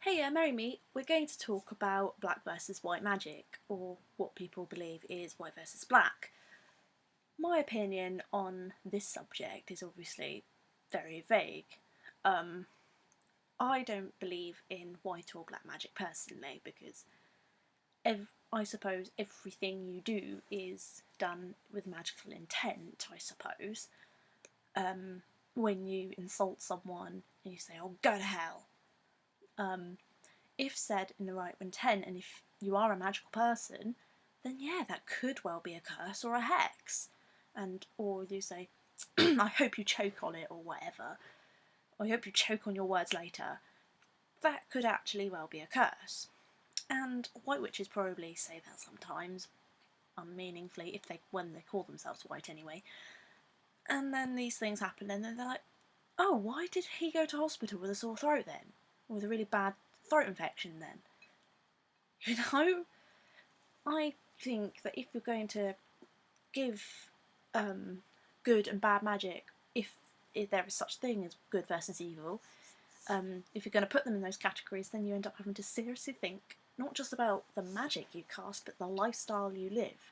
Hey, Merry Meet, we're going to talk about black versus white magic, or what people believe is white versus black. My opinion on this subject is obviously very vague. I don't believe in white or black magic personally because I suppose everything you do is done with magical intent, I suppose. When you insult someone and you say, oh, go to hell, if said in the right intent, and if you are a magical person, then yeah, that could well be a curse or a hex. And or you say, I hope you choke on it or whatever. Or I hope you choke on your words later. That could actually well be a curse. And white witches probably say that sometimes, unmeaningfully, if they when they call themselves white anyway. And then these things happen, and then they're like, oh, why did he go to hospital with a sore throat then? With a really bad throat infection then? You know? I think that if you're going to give good and bad magic, if there is such thing as good versus evil, if you're going to put them in those categories, then you end up having to seriously think not just about the magic you cast, but the lifestyle you live.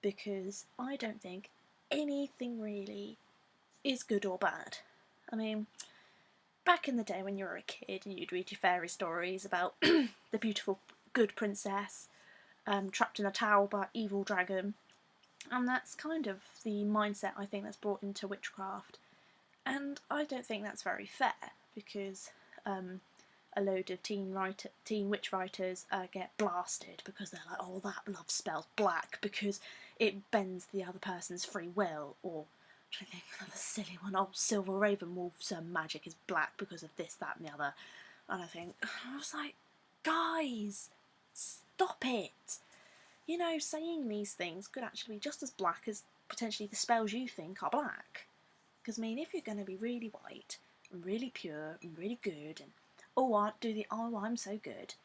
Because I don't think anything really is good or bad. I mean, back in the day when you were a kid and you'd read your fairy stories about the beautiful good princess trapped in a tower by an evil dragon, and that's kind of the mindset I think that's brought into witchcraft. And I don't think that's very fair because a load of teen witch writers get blasted because they're like, oh, that love spells black because it bends the other person's free will, or I think another silly one, oh, Silver Ravenwolf's magic is black because of this, that, and the other. And I was like, guys, stop it. You know, saying these things could actually be just as black as potentially the spells you think are black. Because, I mean, if you're going to be really white and really pure and really good and, I'm so good,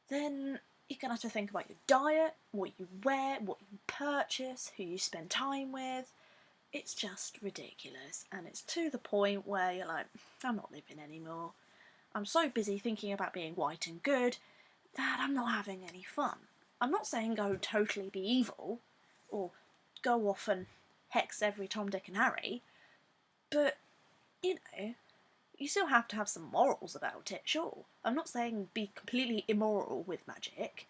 then you're going to have to think about your diet, what you wear, what you purchase, who you spend time with. It's just ridiculous, and it's to the point where you're like, I'm not living anymore. I'm so busy thinking about being white and good that I'm not having any fun. I'm not saying go totally be evil, or go off and hex every Tom, Dick and Harry, but, you know, you still have to have some morals about it, sure. I'm not saying be completely immoral with magic.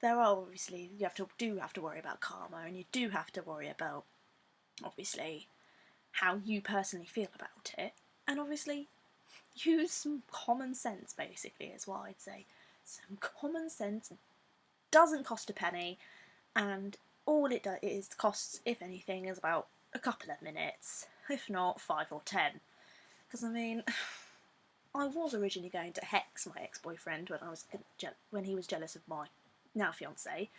There are obviously, do have to worry about karma, and you do have to worry about, obviously, how you personally feel about it, and obviously use some common sense, basically, is what I'd say. Some common sense doesn't cost a penny, and all it costs, if anything, is about a couple of minutes, if not 5 or 10. Because, I mean, I was originally going to hex my ex-boyfriend when he was jealous of my now fiance,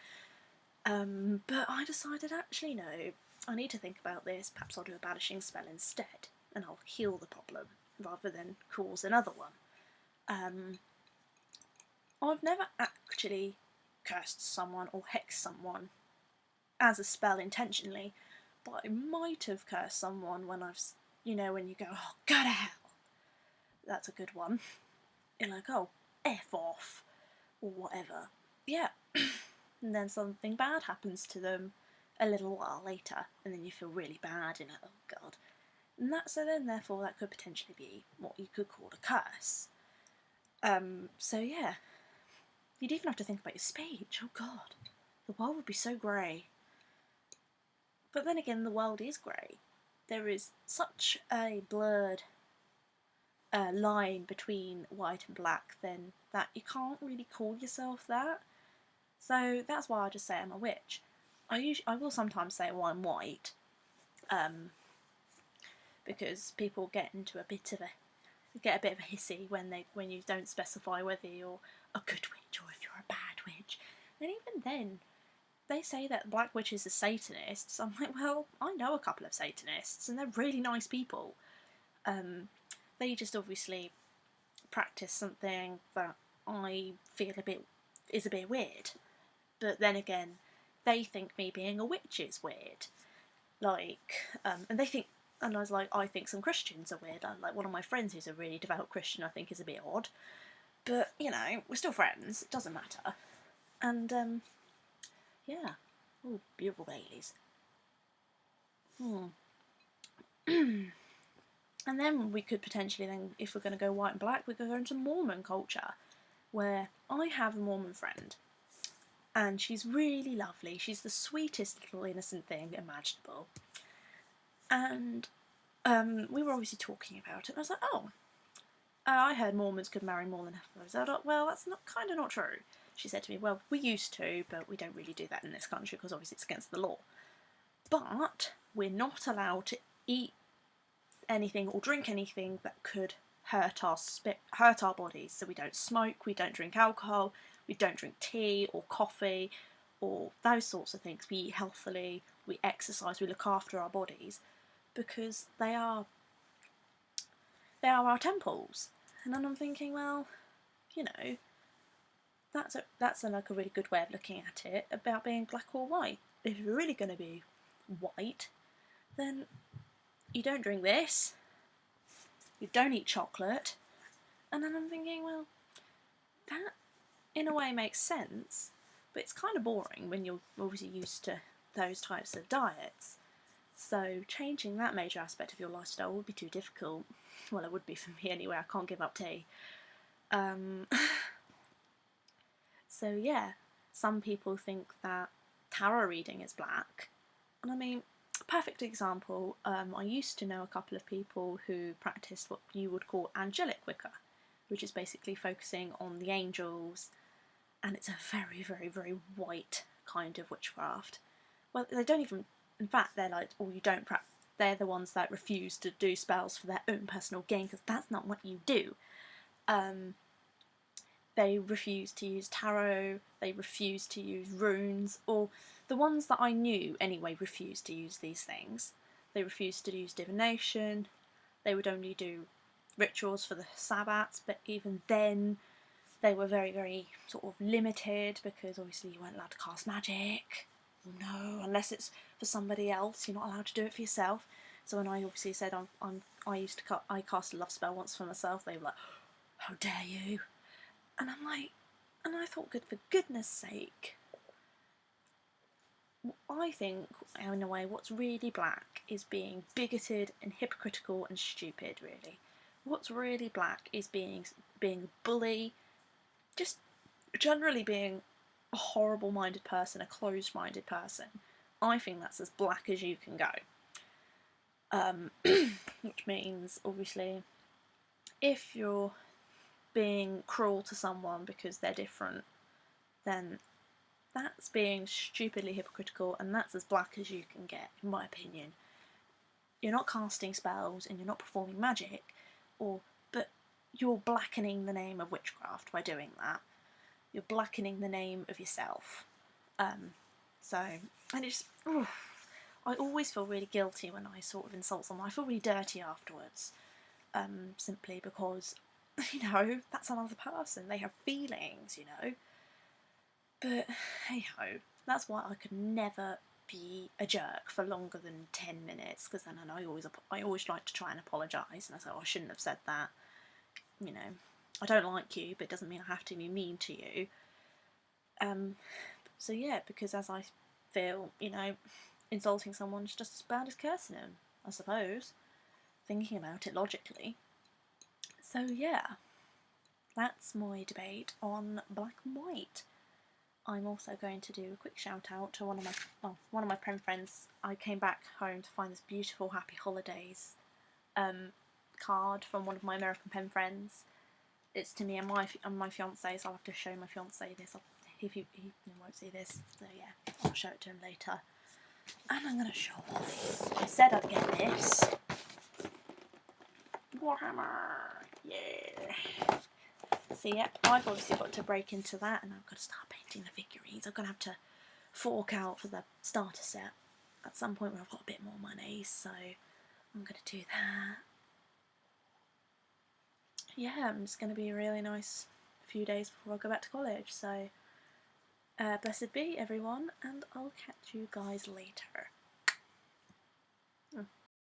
but I decided, actually no, I need to think about this, perhaps I'll do a banishing spell instead, and I'll heal the problem, rather than cause another one. I've never actually cursed someone or hexed someone as a spell intentionally, but I might have cursed someone when when you go, oh, go to hell. That's a good one. You're like, oh, F off, or whatever. Yeah. And then something bad happens to them a little while later, and then you feel really bad, and oh god. And therefore that could potentially be what you could call a curse. So yeah. You'd even have to think about your speech, oh god. The world would be so grey. But then again, the world is grey. There is such a blurred line between white and black then that you can't really call yourself that. So that's why I just say I'm a witch. I will sometimes say, well, I'm white, because people get a bit of a hissy when you don't specify whether you're a good witch or if you're a bad witch. And even then, they say that black witches are Satanists. I'm like, well, I know a couple of Satanists, and they're really nice people. They just obviously practice something that I feel is a bit weird. But then again, they think me being a witch is weird. And they think, and I think some Christians are weird. Like one of my friends who's a really devout Christian, I think is a bit odd. But, you know, we're still friends, it doesn't matter. And, yeah. Oh, beautiful Baileys. And then we could potentially then, if we're going to go white and black, we could go into Mormon culture, where I have a Mormon friend, and she's really lovely. She's the sweetest little innocent thing imaginable. And we were obviously talking about it, and I was like, oh, I heard Mormons could marry more than half of those. I thought, well, that's kind of not true. She said to me, well, we used to, but we don't really do that in this country because obviously it's against the law. But we're not allowed to eat anything or drink anything that could hurt our bodies. So we don't smoke, we don't drink alcohol, we don't drink tea or coffee or those sorts of things. We eat healthily, we exercise, we look after our bodies because they are our temples. And then I'm thinking, well, you know, that's like a really good way of looking at it about being black or white. If you're really going to be white, then you don't drink this, you don't eat chocolate. And then I'm thinking, well, that in a way makes sense, but it's kind of boring when you're obviously used to those types of diets. So changing that major aspect of your lifestyle would be too difficult. Well, it would be for me anyway, I can't give up tea. So yeah, some people think that tarot reading is black. And I mean, a perfect example, I used to know a couple of people who practiced what you would call angelic Wicca, which is basically focusing on the angels, and it's a very, very, very white kind of witchcraft. Well, they don't even, in fact, they're like, oh, you don't practice. They're the ones that refuse to do spells for their own personal gain, because that's not what you do. They refuse to use tarot, they refuse to use runes, or the ones that I knew anyway refused to use these things. They refused to use divination, they would only do rituals for the Sabbats, but even then they were very, very sort of limited because obviously you weren't allowed to cast magic. No, unless it's for somebody else, you're not allowed to do it for yourself. So when I obviously said I cast a love spell once for myself, they were like, how dare you? And I'm like, and I thought, good, for goodness sake. I think, in a way, what's really black is being bigoted and hypocritical and stupid, really. What's really black is being a bully, just generally being a horrible-minded person, a closed-minded person. I think that's as black as you can go. Which means, obviously, if you're being cruel to someone because they're different, then that's being stupidly hypocritical, and that's as black as you can get, in my opinion. You're not casting spells and you're not performing magic, but you're blackening the name of witchcraft by doing that. You're blackening the name of yourself. And it's, I always feel really guilty when I sort of insult someone. I feel really dirty afterwards, simply because, you know, that's another person. They have feelings, you know. But hey ho, that's why I could never be a jerk for longer than 10 minutes, because then I always like to try and apologise, and I say, oh, I shouldn't have said that. You know, I don't like you, but it doesn't mean I have to be mean to you. So yeah, because as I feel, you know, insulting someone's just as bad as cursing them, I suppose, thinking about it logically. So yeah, that's my debate on black and white. I'm also going to do a quick shout out to one of my pen friends. I came back home to find this beautiful Happy Holidays card from one of my American pen friends. It's to me and my fiance, so I'll have to show my fiance this. He won't see this, so yeah, I'll show it to him later. And I'm going to show off. I said I'd get this. Warhammer! Yeah! So yeah, I've obviously got to break into that, and I've got to start painting the figurines. I'm going to have to fork out for the starter set at some point when I've got a bit more money, so I'm going to do that. Yeah, it's going to be a really nice few days before I go back to college, so blessed be everyone, and I'll catch you guys later.